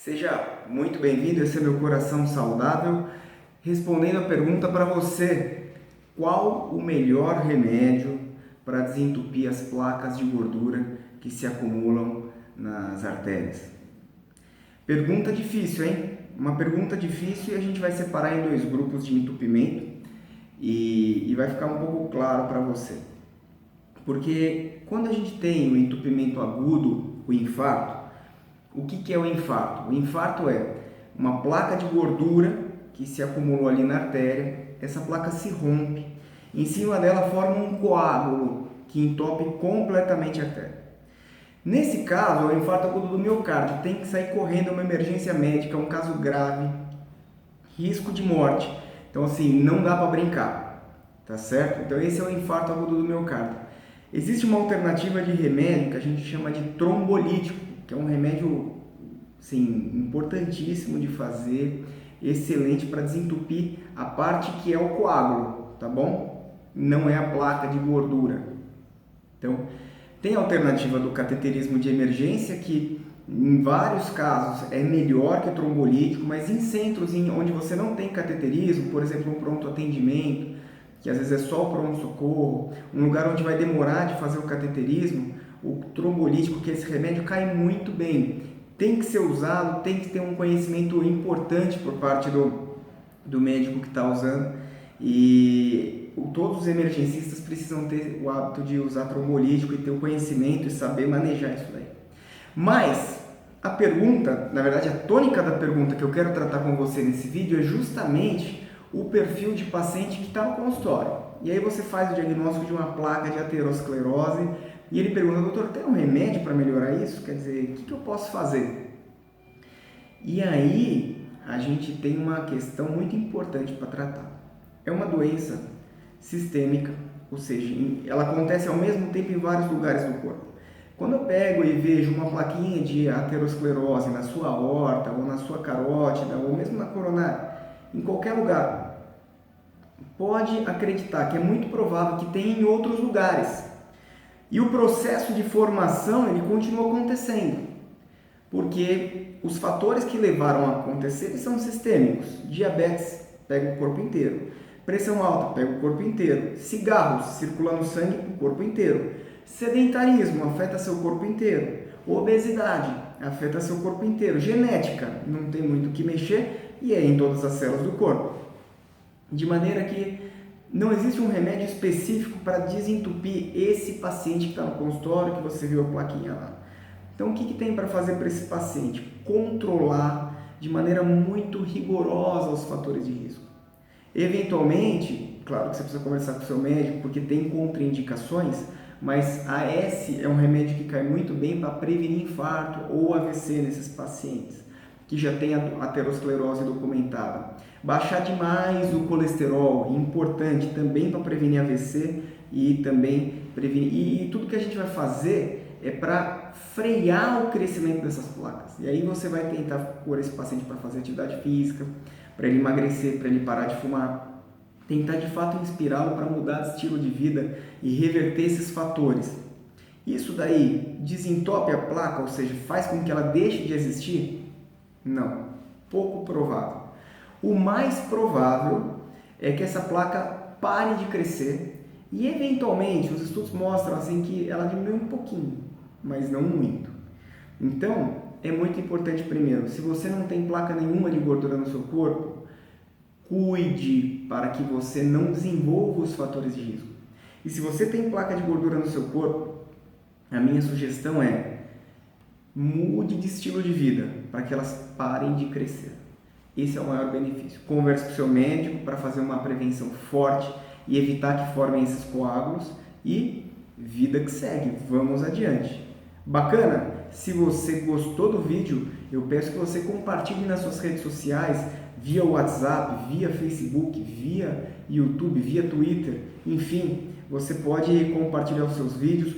Seja muito bem-vindo, esse é meu Coração Saudável, respondendo a pergunta para você: qual o melhor remédio para desentupir as placas de gordura que se acumulam nas artérias? Pergunta difícil, hein? Uma pergunta difícil, e a gente vai separar em dois grupos de entupimento e vai ficar um pouco claro para você. Porque quando a gente tem o entupimento agudo, o infarto, o que é o infarto? O infarto é uma placa de gordura que se acumulou ali na artéria, essa placa se rompe, em cima dela forma um coágulo que entope completamente a artéria. Nesse caso, é o infarto agudo do miocárdio, tem que sair correndo, é uma emergência médica, é um caso grave, risco de morte. Então assim, não dá para brincar, tá certo? Então esse é o infarto agudo do miocárdio. Existe uma alternativa de remédio que a gente chama de trombolítico, que é um remédio, sim, importantíssimo de fazer, excelente para desentupir a parte que é o coágulo, tá bom? Não é a placa de gordura. Então, tem a alternativa do cateterismo de emergência, que em vários casos é melhor que o trombolítico, mas em centros onde você não tem cateterismo, por exemplo, um pronto atendimento, que às vezes é só o pronto-socorro, um lugar onde vai demorar de fazer o cateterismo, o trombolítico, que é esse remédio, cai muito bem. Tem que ser usado, tem que ter um conhecimento importante por parte do médico que está usando, e todos os emergencistas precisam ter o hábito de usar trombolítico e ter o conhecimento e saber manejar isso daí. Mas a pergunta, na verdade a tônica da pergunta que eu quero tratar com você nesse vídeo é justamente o perfil de paciente que está no consultório. E aí você faz o diagnóstico de uma placa de aterosclerose e ele pergunta: doutor, tem um remédio para melhorar isso? Quer dizer, o que eu posso fazer? E aí a gente tem uma questão muito importante para tratar. É uma doença sistêmica, ou seja, ela acontece ao mesmo tempo em vários lugares do corpo. Quando eu pego e vejo uma plaquinha de aterosclerose na sua aorta, ou na sua carótida, ou mesmo na coronária, em qualquer lugar, pode acreditar que é muito provável que tenha em outros lugares. E o processo de formação, ele continua acontecendo, porque os fatores que levaram a acontecer são sistêmicos. Diabetes pega o corpo inteiro, pressão alta pega o corpo inteiro, cigarros circulando no sangue o corpo inteiro, sedentarismo afeta seu corpo inteiro, obesidade afeta seu corpo inteiro, genética não tem muito o que mexer e é em todas as células do corpo. De maneira que não existe um remédio específico para desentupir esse paciente que está no consultório, que você viu a plaquinha lá. Então, o que tem para fazer para esse paciente? Controlar de maneira muito rigorosa os fatores de risco. Eventualmente, claro que você precisa conversar com o seu médico, porque tem contraindicações, mas a AS é um remédio que cai muito bem para prevenir infarto ou AVC nesses pacientes que já tem a aterosclerose documentada. Baixar demais o colesterol, importante também para prevenir AVC e também prevenir. E tudo que a gente vai fazer é para frear o crescimento dessas placas. E aí você vai tentar pôr esse paciente para fazer atividade física, para ele emagrecer, para ele parar de fumar. Tentar de fato inspirá-lo para mudar de estilo de vida e reverter esses fatores. Isso daí desentope a placa, ou seja, faz com que ela deixe de existir? Não, pouco provável. O mais provável é que essa placa pare de crescer e, eventualmente, os estudos mostram assim que ela diminui um pouquinho, mas não muito. Então, é muito importante, primeiro, se você não tem placa nenhuma de gordura no seu corpo, cuide para que você não desenvolva os fatores de risco. E se você tem placa de gordura no seu corpo, a minha sugestão é: mude de estilo de vida para que elas parem de crescer. Esse é o maior benefício. Converse com o seu médico para fazer uma prevenção forte e evitar que formem esses coágulos, e vida que segue. Vamos adiante. Bacana? Se você gostou do vídeo, eu peço que você compartilhe nas suas redes sociais, via WhatsApp, via Facebook, via YouTube, via Twitter, enfim, você pode compartilhar os seus vídeos.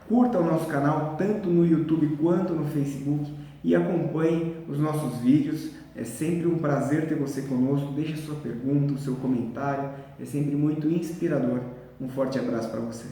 Curta o nosso canal, tanto no YouTube quanto no Facebook, e acompanhe os nossos vídeos. É sempre um prazer ter você conosco. Deixe sua pergunta, o seu comentário. É sempre muito inspirador. Um forte abraço para você.